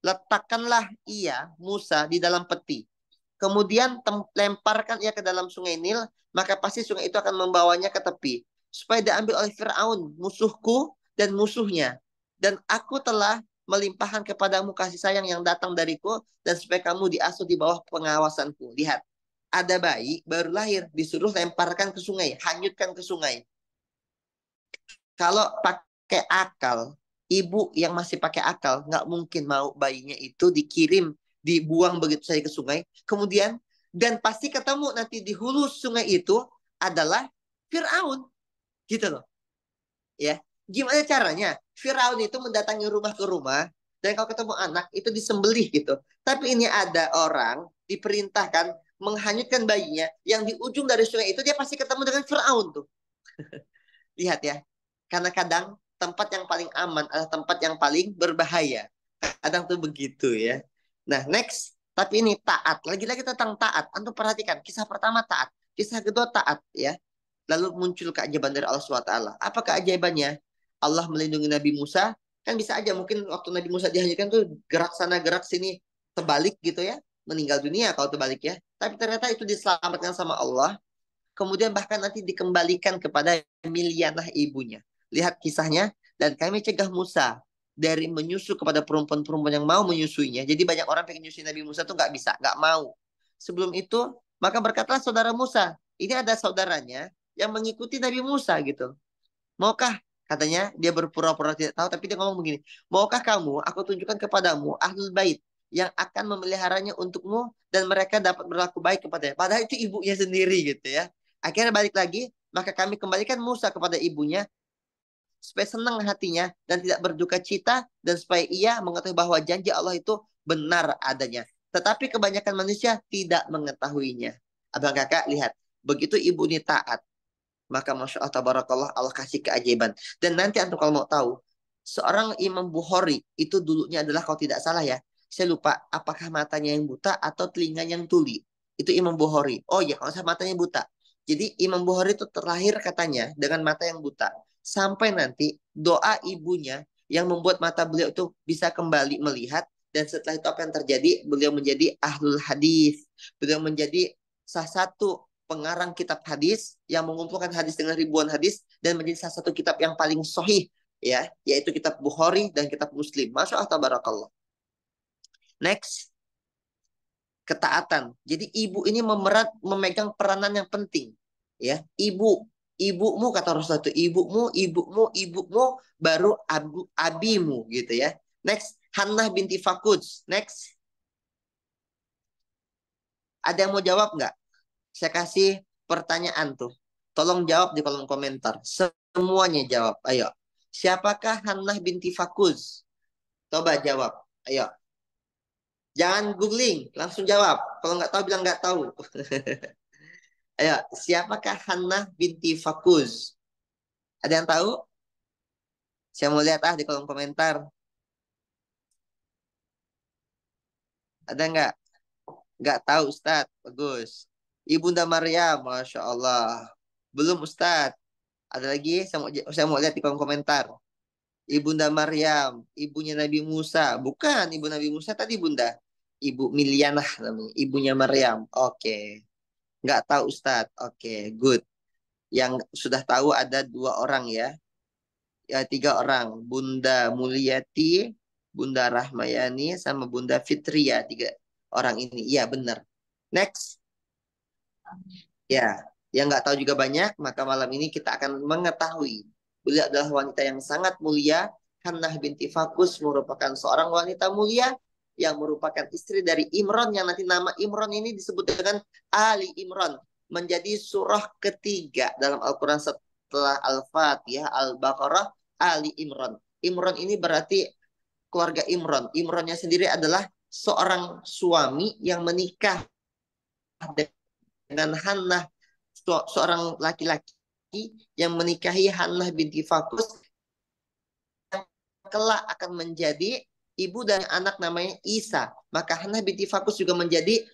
Letakkanlah ia, Musa, di dalam peti. Kemudian lemparkan ia ke dalam sungai Nil, maka pasti sungai itu akan membawanya ke tepi. Supaya diambil oleh Fir'aun, musuhku, dan musuhnya. Dan aku telah melimpahkan kepadamu kasih sayang yang datang dariku, dan supaya kamu diasuh di bawah pengawasanku. Lihat, ada bayi baru lahir, disuruh lemparkan ke sungai, hanyutkan ke sungai. Kalau pakai akal, ibu yang masih pakai akal, nggak mungkin mau bayinya itu dikirim, dibuang begitu saja ke sungai. Kemudian, dan pasti ketemu nanti di hulu sungai itu adalah Fir'aun. Gitu loh. Ya. Gimana caranya? Firaun itu mendatangi rumah ke rumah, dan kalau ketemu anak itu disembelih gitu. Tapi ini ada orang diperintahkan menghanyutkan bayinya, yang di ujung dari sungai itu dia pasti ketemu dengan Firaun tuh. Lihat ya. Karena kadang tempat yang paling aman adalah tempat yang paling berbahaya. Kadang tuh begitu ya. Nah, next. Tapi ini taat. Lagi-lagi tentang taat. Antum perhatikan. Kisah pertama taat. Kisah kedua taat ya. Lalu muncul keajaiban dari Allah SWT. Apa keajaibannya? Allah melindungi Nabi Musa, kan bisa aja mungkin waktu Nabi Musa dihanyutkan tuh gerak sana gerak sini, terbalik gitu ya, meninggal dunia kalau terbalik ya. Tapi ternyata itu diselamatkan sama Allah. Kemudian bahkan nanti dikembalikan kepada Milyanah ibunya. Lihat kisahnya. Dan kami cegah Musa dari menyusu kepada perempuan-perempuan yang mau menyusuinya. Jadi banyak orang pengen nyusui Nabi Musa tuh nggak bisa, nggak mau. Sebelum itu, maka berkatalah saudara Musa, ini ada saudaranya yang mengikuti Nabi Musa gitu. Maukah? Katanya dia berpura-pura tidak tahu, tapi dia ngomong begini. Maukah kamu, aku tunjukkan kepadamu ahlul bait yang akan memeliharanya untukmu dan mereka dapat berlaku baik kepadanya. Padahal itu ibunya sendiri gitu ya. Akhirnya balik lagi, maka kami kembalikan Musa kepada ibunya supaya senang hatinya dan tidak berduka cita, dan supaya ia mengetahui bahwa janji Allah itu benar adanya. Tetapi kebanyakan manusia tidak mengetahuinya. Abang kakak lihat, begitu ibu ini taat, maka Masya Allah, tabarakallah, Allah kasih keajaiban. Dan nanti antum kalau mau tahu, seorang Imam Bukhari itu dulunya adalah, kalau tidak salah ya, saya lupa apakah matanya yang buta atau telinganya yang tuli. Itu Imam Bukhari. Oh ya, kalau saya matanya buta. Jadi Imam Bukhari itu terlahir katanya dengan mata yang buta. Sampai nanti doa ibunya yang membuat mata beliau itu bisa kembali melihat. Dan setelah itu apa yang terjadi? Beliau menjadi ahlul hadis. Beliau menjadi salah satu pengarang kitab hadis yang mengumpulkan hadis dengan ribuan hadis dan menjadi salah satu kitab yang paling sahih ya, yaitu kitab Bukhari dan kitab Muslim. Masya Allah, tabarakallah. Next, ketaatan. Jadi ibu ini memegang peranan yang penting ya. Ibumu kata Rasulullah itu, ibumu baru abimu gitu ya. Next, Hannah binti Fakuds. Next, ada yang mau jawab nggak? Saya kasih pertanyaan tuh. Tolong jawab di kolom komentar. Semuanya jawab. Ayo. Siapakah Hannah binti Fakuz? Coba jawab. Ayo. Jangan googling. Langsung jawab. Kalau nggak tahu bilang nggak tahu. Ayo. Siapakah Hannah binti Fakuz? Ada yang tahu? Saya mau lihat di kolom komentar. Ada nggak? Nggak tahu Ustadz. Bagus. Ibunda Maryam, Masya Allah. Belum Ustadz. Ada lagi? Saya mau lihat di kolom komentar. Ibunda Maryam, ibunya Nabi Musa. Bukan, ibu Nabi Musa tadi bunda. Ibu Milyanah namanya. Ibunya Maryam. Oke. Nggak tahu Ustadz. Oke, good. Yang sudah tahu ada 2 orang ya. Ya, 3 orang. Bunda Mulyati, Bunda Rahmayani, sama Bunda Fitria. 3 orang ini. Iya, benar. Next. Ya, yang nggak tahu juga banyak, maka malam ini kita akan mengetahui. Beliau adalah wanita yang sangat mulia. Hannah binti Fakus merupakan seorang wanita mulia yang merupakan istri dari Imran, yang nanti nama Imran ini disebut dengan Ali Imran. Menjadi surah ketiga dalam Al-Quran setelah Al-Fatihah, Al-Baqarah, Ali Imran. Imran ini berarti keluarga Imran. Imrannya sendiri adalah seorang suami yang menikah dengan Hannah, seorang laki-laki yang menikahi Hannah binti Fakus, yang kelak akan menjadi ibu dan anak namanya Isa. Maka Hannah binti Fakus juga menjadi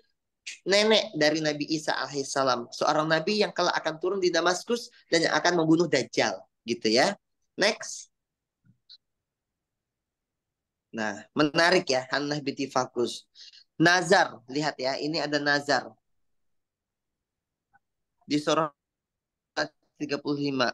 nenek dari Nabi Isa alaihissalam, seorang nabi yang kelak akan turun di Damaskus dan yang akan membunuh Dajjal, gitu ya. Next. Nah, menarik ya, Hannah binti Fakus. Nazar, lihat ya, ini ada nazar di surah 35.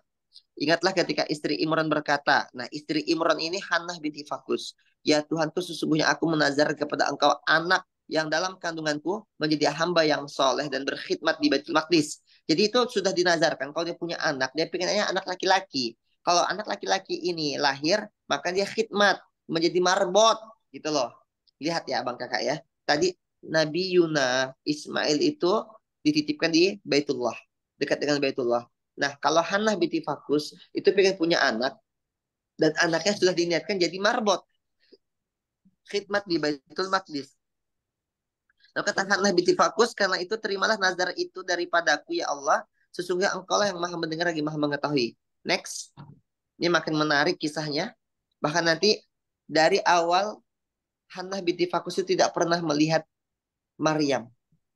Ingatlah ketika istri Imran berkata, nah istri Imran ini Hannah binti Fakus. Ya Tuhanku, sesungguhnya aku menazar kepada engkau anak yang dalam kandunganku menjadi hamba yang soleh dan berkhidmat di Baitul Maqdis. Jadi itu sudah dinazarkan. Kalau dia punya anak, dia pengennya anak laki-laki. Kalau anak laki-laki ini lahir, maka dia khidmat, menjadi marbot, gitu loh. Lihat ya Abang Kakak ya. Tadi Nabi Yuna Ismail itu dititipkan di Baitullah, dekat dengan Baitullah. Nah, kalau Hannah binti Fakus itu pengen punya anak, dan anaknya sudah diniatkan jadi marbot, khidmat di Baitul Maqdis. Lalu kata Hannah binti Fakus, karena itu terimalah nazar itu daripadaku ya Allah, sesungguhnya engkau lah yang maha mendengar lagi maha mengetahui. Next. Ini makin menarik kisahnya. Bahkan nanti dari awal Hannah binti Fakus itu tidak pernah melihat Maryam.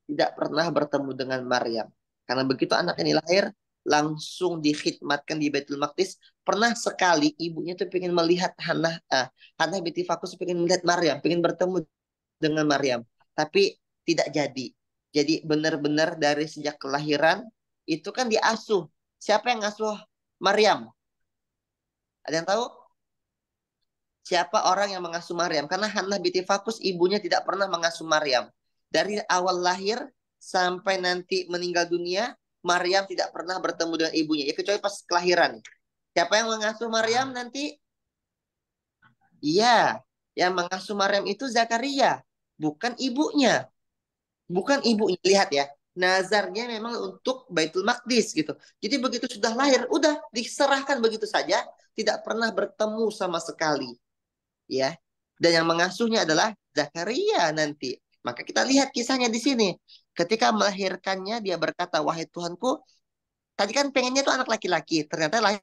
Tidak pernah bertemu dengan Maryam. Karena begitu anak ini lahir, langsung dikhidmatkan di Baitul Maqdis. Pernah sekali ibunya tuh pengen melihat Hannah binti Fakus pengen melihat Maryam, pengen bertemu dengan Maryam. Tapi tidak jadi. Jadi benar-benar dari sejak kelahiran itu kan diasuh. Siapa yang ngasuh Maryam? Ada yang tahu? Siapa orang yang mengasuh Maryam? Karena Hannah binti Fakus ibunya tidak pernah mengasuh Maryam. Dari awal lahir sampai nanti meninggal dunia, Maryam tidak pernah bertemu dengan ibunya. Ya kecuali pas kelahiran. Siapa yang mengasuh Maryam nanti? Iya, yang mengasuh Maryam itu Zakaria, bukan ibunya. Bukan ibunya. Lihat ya, nazarnya memang untuk Baitul Maqdis gitu. Jadi begitu sudah lahir, udah diserahkan begitu saja, tidak pernah bertemu sama sekali. Ya. Dan yang mengasuhnya adalah Zakaria nanti. Maka kita lihat kisahnya di sini. Ketika melahirkannya dia berkata, wahai Tuhanku, tadi kan pengennya itu anak laki-laki, ternyata lahir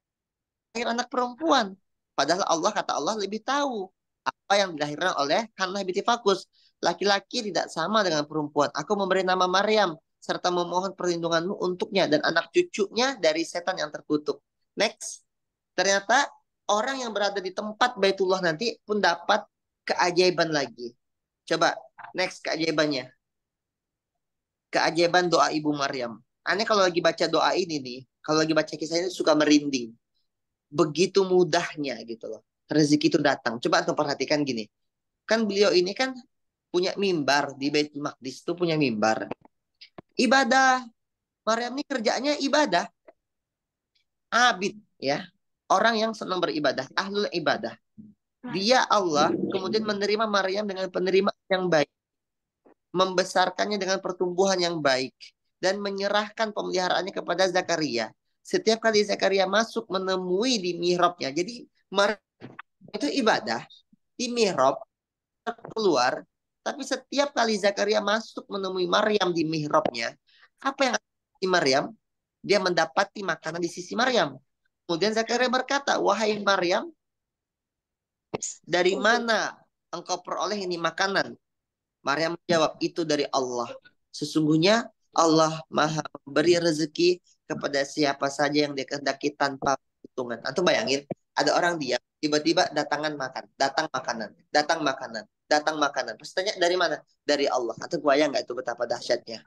anak perempuan. Padahal kata Allah lebih tahu apa yang dilahirkan oleh Hannah binti Fakus. Laki-laki tidak sama dengan perempuan. Aku memberi nama Maryam serta memohon perlindunganmu untuknya dan anak cucunya dari setan yang terkutuk. Next. Ternyata orang yang berada di tempat Baitullah nanti pun dapat keajaiban lagi. Coba next keajaibannya. Keajaiban doa Ibu Maryam. Aneh kalau lagi baca doa ini nih, kalau lagi baca kisah ini suka merinding. Begitu mudahnya gitu loh. Rezeki itu datang. Coba antum perhatikan gini. Kan beliau ini kan punya mimbar di Baitul Maqdis itu punya mimbar. Ibadah. Maryam ini kerjanya ibadah. Abid ya. Orang yang senang beribadah, ahlul ibadah. Dia Allah kemudian menerima Maryam dengan penerimaan yang baik. Membesarkannya dengan pertumbuhan yang baik. Dan menyerahkan pemeliharaannya kepada Zakaria. Setiap kali Zakaria masuk menemui di mihrabnya. Jadi Maryam itu ibadah. Di mihrab keluar. Tapi setiap kali Zakaria masuk menemui Maryam di mihrabnya. Apa yang ada di Maryam? Dia mendapati makanan di sisi Maryam. Kemudian Zakaria berkata, wahai Maryam, dari mana engkau peroleh ini makanan? Maryam menjawab, itu dari Allah. Sesungguhnya Allah maha memberi rezeki kepada siapa saja yang dikehendaki tanpa hitungan. Antum bayangin, ada orang diam, tiba-tiba datang makanan. Terus tanya dari mana? Dari Allah. Antum bayang nggak itu betapa dahsyatnya?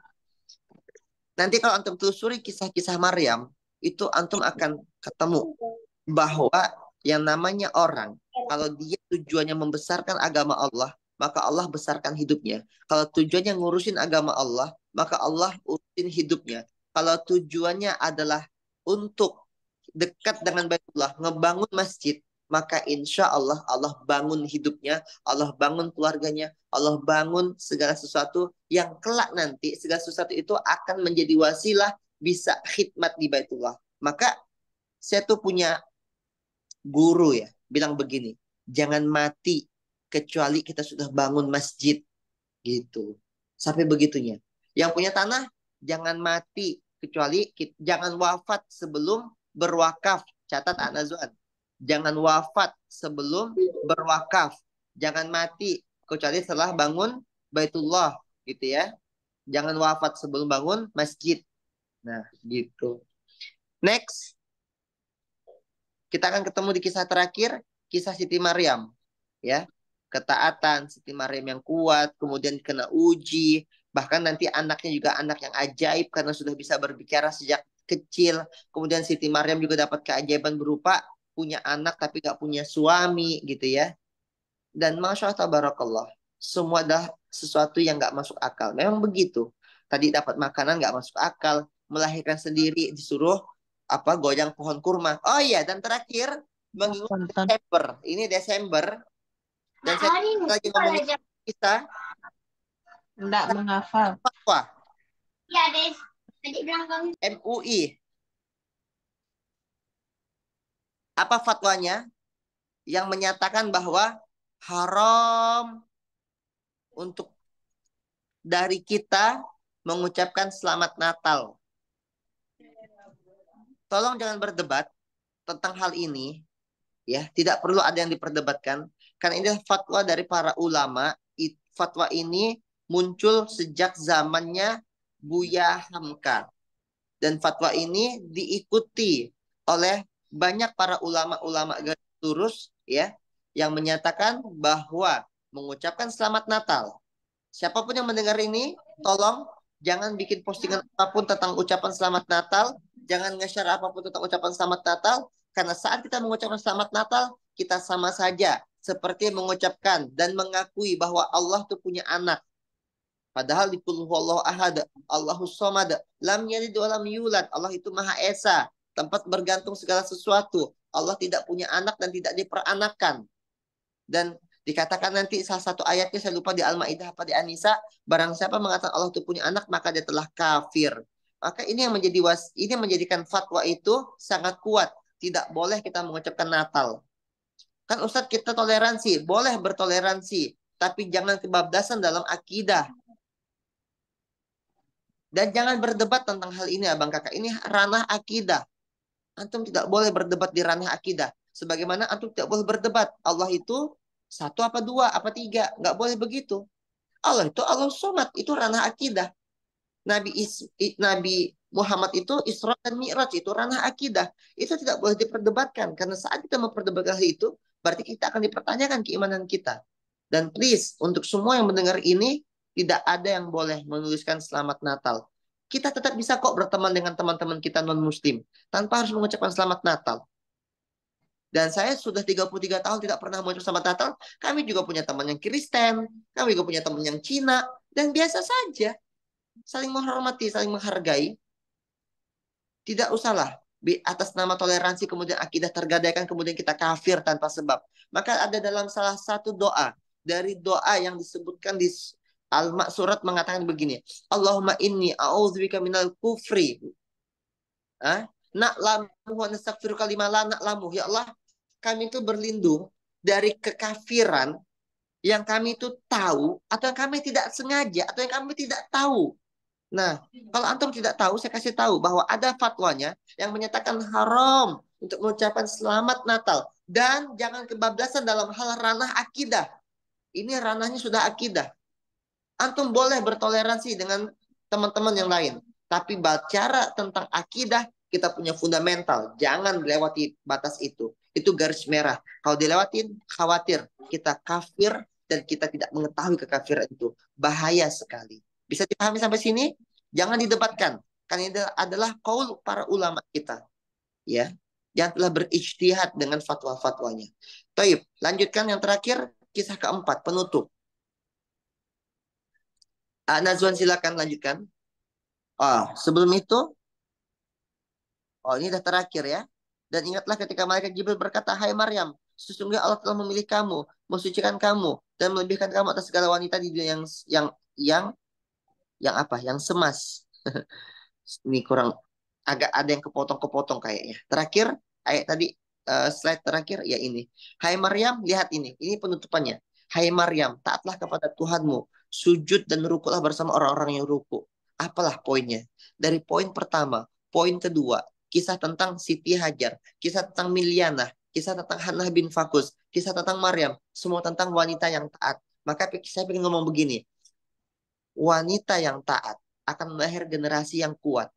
Nanti kalau antum telusuri kisah-kisah Maryam, itu antum akan ketemu bahwa yang namanya orang, kalau dia tujuannya membesarkan agama Allah, maka Allah besarkan hidupnya. Kalau tujuannya ngurusin agama Allah, maka Allah urusin hidupnya. Kalau tujuannya adalah untuk dekat dengan Baitullah, ngebangun masjid, maka insya Allah Allah bangun hidupnya, Allah bangun keluarganya, Allah bangun segala sesuatu yang kelak nanti segala sesuatu itu akan menjadi wasilah bisa khidmat di Baitullah. Maka saya tuh punya guru ya, bilang begini, jangan mati kecuali kita sudah bangun masjid gitu. Sampai begitunya. Yang punya tanah jangan mati kecuali jangan wafat sebelum berwakaf. Catat An-Nazwan. Jangan wafat sebelum berwakaf. Jangan mati kecuali setelah bangun Baitullah gitu ya. Jangan wafat sebelum bangun masjid. Nah, gitu. Next. Kita akan ketemu di kisah terakhir, kisah Siti Maryam. Ya. Ketaatan Siti Maryam yang kuat, kemudian kena uji, bahkan nanti anaknya juga anak yang ajaib karena sudah bisa berbicara sejak kecil. Kemudian Siti Maryam juga dapat keajaiban berupa punya anak tapi gak punya suami gitu ya. Dan Masya Allah tabarakallah, semua adalah sesuatu yang gak masuk akal. Memang begitu. Tadi dapat makanan gak masuk akal, melahirkan sendiri disuruh goyang pohon kurma. Oh iya, dan terakhir mengikuti Desember. Ini Desember. Dan saya lagi ngomongin kita enggak menghafal. Fatwa Ya, Des. Tadi bilang kamu. MUI. Apa fatwanya? Yang menyatakan bahwa haram untuk dari kita mengucapkan selamat Natal. Tolong jangan berdebat tentang hal ini. Ya, tidak perlu ada yang diperdebatkan. Karena ini fatwa dari para ulama. Fatwa ini muncul sejak zamannya Buya Hamka. Dan fatwa ini diikuti oleh banyak para ulama-ulama garis lurus ya, yang menyatakan bahwa mengucapkan selamat Natal. Siapapun yang mendengar ini, tolong jangan bikin postingan apapun tentang ucapan selamat Natal. Jangan nge-share apapun tentang ucapan selamat Natal. Karena saat kita mengucapkan selamat Natal, kita sama saja seperti mengucapkan dan mengakui bahwa Allah itu punya anak. Padahal di qul huwallahu ahad, Allahus samad, lam yalid wa lam yulad. Allah itu Maha Esa, tempat bergantung segala sesuatu. Allah tidak punya anak dan tidak diperanakan. Dan dikatakan nanti salah satu ayatnya, saya lupa di Al-Maidah apa di An-Nisa, barang siapa mengatakan Allah itu punya anak, maka dia telah kafir. Maka ini yang menjadikan fatwa itu sangat kuat. Tidak boleh kita mengucapkan Natal. Kan Ustadz, kita toleransi, boleh bertoleransi, tapi jangan kebablasan dalam akidah. Dan jangan berdebat tentang hal ini, abang kakak. Ini ranah akidah. Antum tidak boleh berdebat di ranah akidah. Sebagaimana antum tidak boleh berdebat. Allah itu satu apa dua apa tiga. Nggak boleh begitu. Allah itu Allah Somad. Itu ranah akidah. Nabi Muhammad itu Isra dan Mi'raj. Itu ranah akidah. Itu tidak boleh diperdebatkan. Karena saat kita memperdebatkan hal itu, berarti kita akan dipertanyakan keimanan kita. Dan please, untuk semua yang mendengar ini, tidak ada yang boleh menuliskan selamat Natal. Kita tetap bisa kok berteman dengan teman-teman kita non-muslim tanpa harus mengucapkan selamat Natal. Dan saya sudah 33 tahun tidak pernah mengucapkan selamat Natal. Kami juga punya teman yang Kristen, kami juga punya teman yang Cina, dan biasa saja. Saling menghormati, saling menghargai. Tidak usahlah atas nama toleransi kemudian akidah tergadaikan, kemudian kita kafir tanpa sebab. Maka ada dalam salah satu doa, dari doa yang disebutkan di Al-Surat mengatakan begini, Allahumma inni a'udzubika minal kufri. Na'lamu wa nastaghfiruka lima la na'lamu. Ya Allah, kami itu berlindung dari kekafiran yang kami itu tahu atau yang kami tidak sengaja atau yang kami tidak tahu. Nah, kalau antum tidak tahu, saya kasih tahu bahwa ada fatwanya yang menyatakan haram untuk mengucapkan selamat Natal. Dan jangan kebablasan dalam hal ranah akidah. Ini ranahnya sudah akidah. Antum boleh bertoleransi dengan teman-teman yang lain. Tapi bicara tentang akidah, kita punya fundamental. Jangan melewati batas itu. Itu garis merah. Kalau dilewatin, khawatir kita kafir dan kita tidak mengetahui kekafiran itu. Bahaya sekali. Bisa dipahami sampai sini? Jangan didebatkan. Karena ini adalah qaul para ulama kita. Ya, yang telah berijtihad dengan fatwa-fatwanya. Taib, lanjutkan yang terakhir, kisah keempat, penutup. Nazwan silakan lanjutkan. Sebelum itu, ini dah terakhir ya. Dan ingatlah ketika malaikat Jibril berkata, "Hai Maryam, sesungguhnya Allah telah memilih kamu, mensucikan kamu, dan melebihkan kamu atas segala wanita di dunia yang semas." Ini kurang, agak ada yang kepotong-kepotong kayaknya. Terakhir, ayat tadi, slide terakhir, ya ini. Hai Maryam, lihat ini penutupannya. Hai Maryam, taatlah kepada Tuhanmu, sujud dan rukulah bersama orang-orang yang ruku. Apalah poinnya? Dari poin pertama, poin kedua, kisah tentang Siti Hajar, kisah tentang Milyanah, kisah tentang Hannah bin Fakus, kisah tentang Maryam, semua tentang wanita yang taat. Maka saya ingin ngomong begini, wanita yang taat akan melahir generasi yang kuat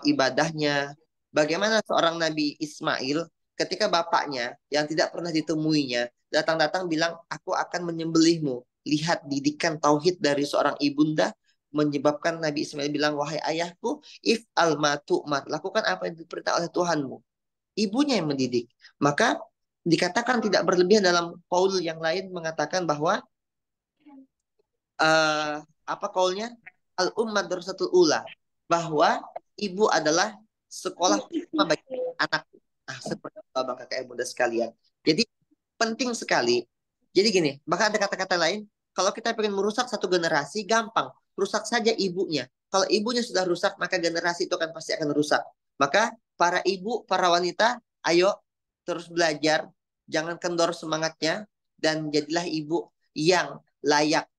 ibadahnya. Bagaimana seorang Nabi Ismail ketika bapaknya yang tidak pernah ditemuinya datang-datang bilang, "Aku akan menyembelihmu." Lihat didikan tauhid dari seorang ibunda menyebabkan Nabi Ismail bilang, "Wahai ayahku, if'al ma tu'mar." Lakukan apa yang diperintah oleh Tuhanmu. Ibunya yang mendidik. Maka dikatakan tidak berlebihan dalam qaul yang lain mengatakan bahwa apa qaulnya? Al-ummah darsatul ula. Bahwa ibu adalah sekolah bagi anak. Seperti bapak kakak ibu sekalian. Jadi penting sekali. Jadi gini, bahkan ada kata-kata lain, kalau kita pengen merusak satu generasi, gampang. Rusak saja ibunya. Kalau ibunya sudah rusak, maka generasi itu pasti akan rusak. Maka para ibu, para wanita, ayo terus belajar. Jangan kendor semangatnya. Dan jadilah ibu yang layak.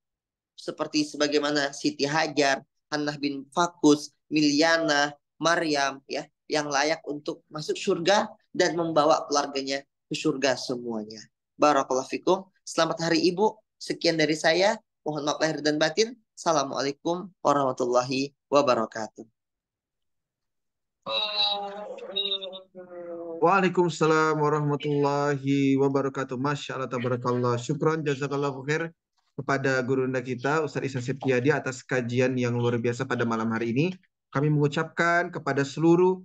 Seperti sebagaimana Siti Hajar, Hannah bin Fakus, Milyanah, Maryam, ya, yang layak untuk masuk surga dan membawa keluarganya ke surga semuanya. Barakallahu fikum. Selamat Hari Ibu. Sekian dari saya. Mohon maaf lahir dan batin. Assalamualaikum warahmatullahi wabarakatuh. Waalaikumsalam warahmatullahi wabarakatuh. Masya Allah, tabarakallah. Syukron, jazakallahu khair kepada gurunda kita, Ustaz Ihsan Septiadi, atas kajian yang luar biasa pada malam hari ini. Kami mengucapkan kepada seluruh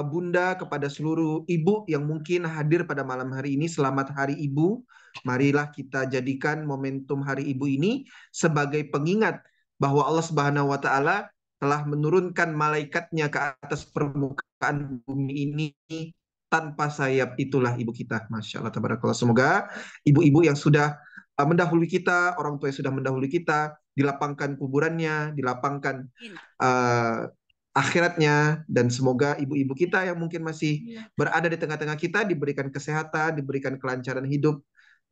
bunda, kepada seluruh ibu yang mungkin hadir pada malam hari ini, selamat Hari Ibu. Marilah kita jadikan momentum Hari Ibu ini sebagai pengingat bahwa Allah Subhanahu wa Ta'ala telah menurunkan malaikatnya ke atas permukaan bumi ini tanpa sayap. Itulah ibu kita. Masya Allah, tabarakallah. Semoga ibu-ibu yang sudah mendahului kita, orang tua yang sudah mendahului kita, dilapangkan kuburannya, dilapangkan akhiratnya, dan semoga ibu-ibu kita yang mungkin masih berada di tengah-tengah kita diberikan kesehatan, diberikan kelancaran hidup,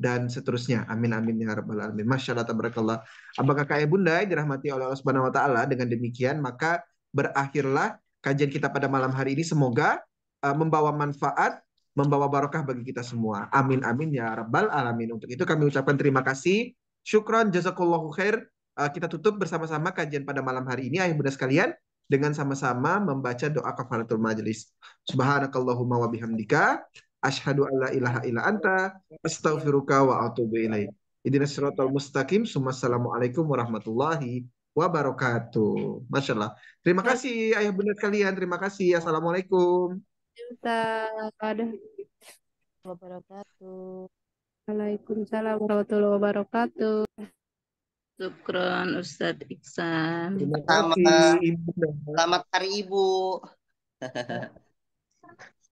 dan seterusnya. Amin amin ya rabbal alamin. Masya Allah, tabarakallah. Abang kakak bunda dirahmati oleh Allah Subhanahu wa Ta'ala, dengan demikian maka berakhirlah kajian kita pada malam hari ini. Semoga membawa manfaat, membawa barokah bagi kita semua. Amin amin ya rabbal alamin. Untuk itu kami ucapkan terima kasih. Syukron, jazakallahu khair. Kita tutup bersama-sama kajian pada malam hari ini, ayah bunda sekalian, dengan sama-sama membaca doa kafaratul majelis. Subhanakallahumma wa bihamdika asyhadu alla ilaha illa anta astaghfiruka wa atubu ilaik. Ihdinas siratal mustaqim. Assalamualaikum warahmatullahi wabarakatuh. Masya Allah. Terima kasih ayah bunda sekalian. Terima kasih. Assalamualaikum. Wabarakatuh. Waalaikumsalam warahmatullahi wabarakatuh. Syukron Ustadz Ihsan. Terima kasih Ibu. Selamat Hari Ibu.